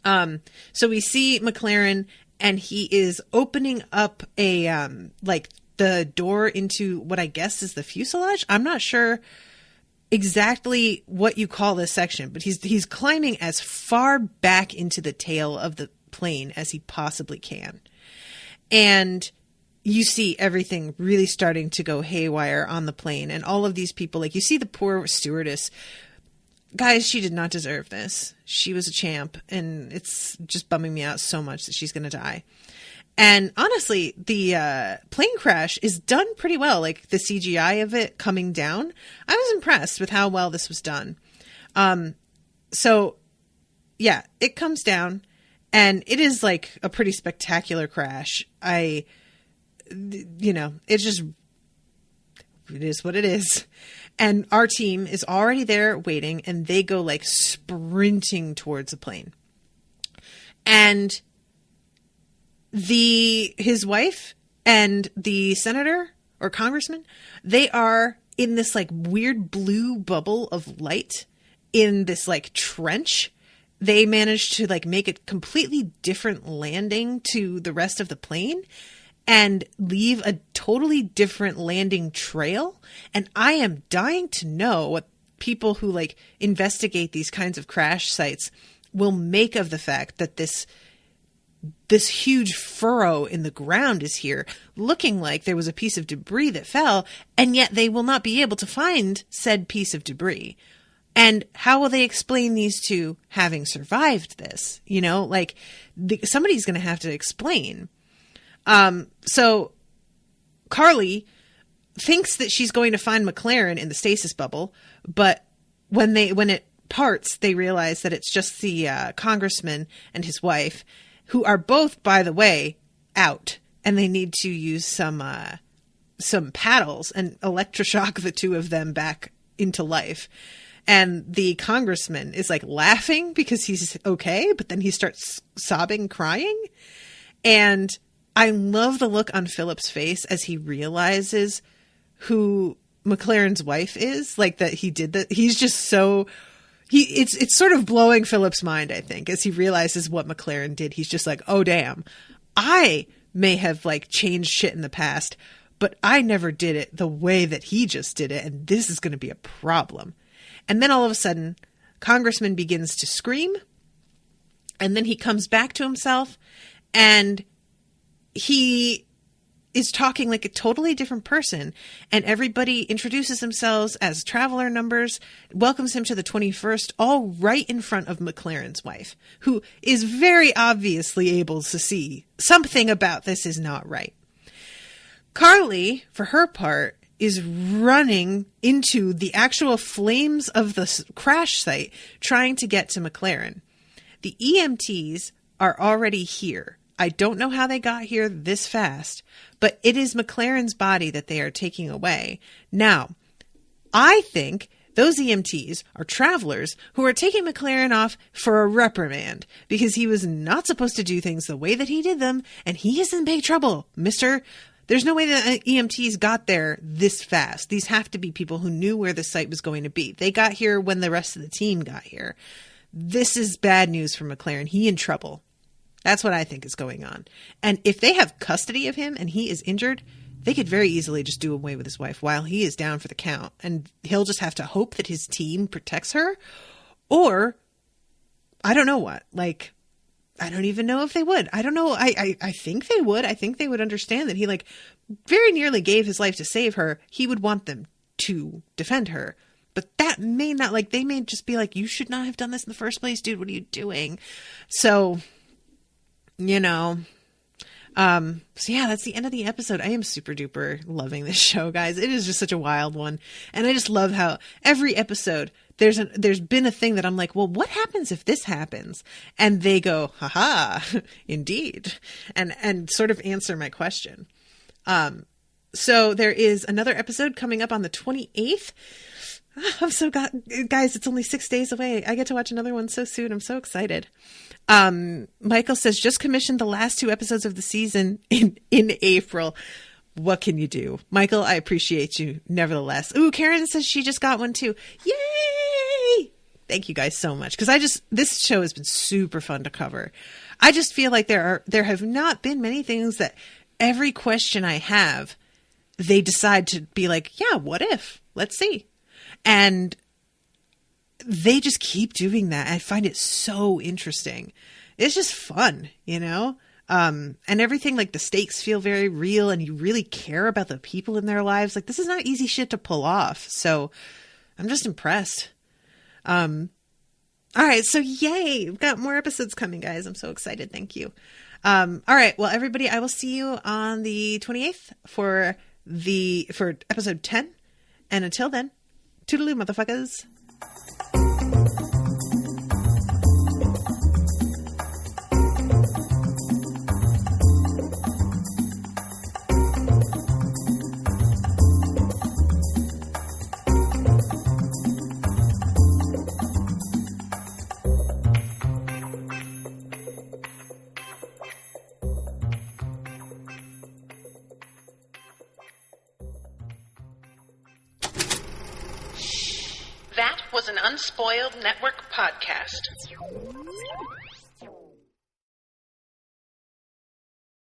So we see McClaren and he is opening up a, the door into what I guess is the fuselage. I'm not sure exactly what you call this section, but he's climbing as far back into the tail of the plane as he possibly can. And you see everything really starting to go haywire on the plane. And all of these people, you see the poor stewardess. Guys, she did not deserve this. She was a champ. And it's just bumming me out so much that she's going to die. And honestly, the plane crash is done pretty well. The CGI of it coming down, I was impressed with how well this was done. So yeah, it comes down and it is a pretty spectacular crash. It is what it is. And our team is already there waiting and they go sprinting towards the plane. And his wife and the senator or congressman, they are in this weird blue bubble of light in this trench. They managed to make a completely different landing to the rest of the plane and leave a totally different landing trail. And I am dying to know what people who investigate these kinds of crash sites will make of the fact that this huge furrow in the ground is here, looking like there was a piece of debris that fell, and yet they will not be able to find said piece of debris. And how will they explain these two having survived this? Somebody's going to have to explain. So Carly thinks that she's going to find McClaren in the stasis bubble, but when it parts, they realize that it's just the congressman and his wife, who are both, by the way, out, and they need to use some paddles and electroshock the two of them back into life. And the congressman is like laughing because he's okay, but then he starts sobbing, crying. And I love the look on Philip's face as he realizes who McClaren's wife is, like that he did that. He's just so... It's sort of blowing Philip's mind, I think, as he realizes what McClaren did. He's just like, oh, damn, I may have like changed shit in the past, but I never did it the way that he just did it. And this is going to be a problem. And then all of a sudden, Congressman begins to scream. And then he comes back to himself and he is talking like a totally different person, and everybody introduces themselves as traveler numbers, welcomes him to the 21st, all right in front of McClaren's wife, who is very obviously able to see something about this is not right. Carly, for her part, is running into the actual flames of the crash site, trying to get to McClaren. The EMTs are already here. I don't know how they got here this fast, but it is McClaren's body that they are taking away. Now, I think those EMTs are travelers who are taking McClaren off for a reprimand because he was not supposed to do things the way that he did them, and he is in big trouble, mister. There's no way that EMTs got there this fast. These have to be people who knew where the site was going to be. They got here when the rest of the team got here. This is bad news for McClaren. He in trouble. That's what I think is going on. And if they have custody of him and he is injured, they could very easily just do away with his wife while he is down for the count. And he'll just have to hope that his team protects her. Or, I don't know what. Like, I don't even know if they would. I don't know. I think they would. I think they would understand that he, like, very nearly gave his life to save her. He would want them to defend her. But that may not, like, they may just be like, you should not have done this in the first place, dude. What are you doing? So... you know, so yeah, that's the end of the episode. I am super duper loving this show, guys. It is just such a wild one. And I just love how every episode there's been a thing that I'm like, well, what happens if this happens? And they go, haha, indeed. And sort of answer my question. So there is another episode coming up on the 28th. Guys, it's only 6 days away. I get to watch another one so soon. I'm so excited. Michael says, just commissioned the last 2 episodes of the season in April. What can you do? Michael, I appreciate you nevertheless. Ooh, Karyn says she just got one too. Yay! Thank you guys so much. Because this show has been super fun to cover. I just feel like there have not been many things that every question I have, they decide to be like, yeah, what if? Let's see. And they just keep doing that. I find it so interesting. It's just fun, you know? And everything, like, the stakes feel very real and you really care about the people in their lives. Like, this is not easy shit to pull off. So I'm just impressed. All right. So yay. We've got more episodes coming, guys. I'm so excited. Thank you. All right. Well, everybody, I will see you on the 28th for episode 10. And until then, toodaloo, motherfuckers. That was an Unspoiled Network podcast.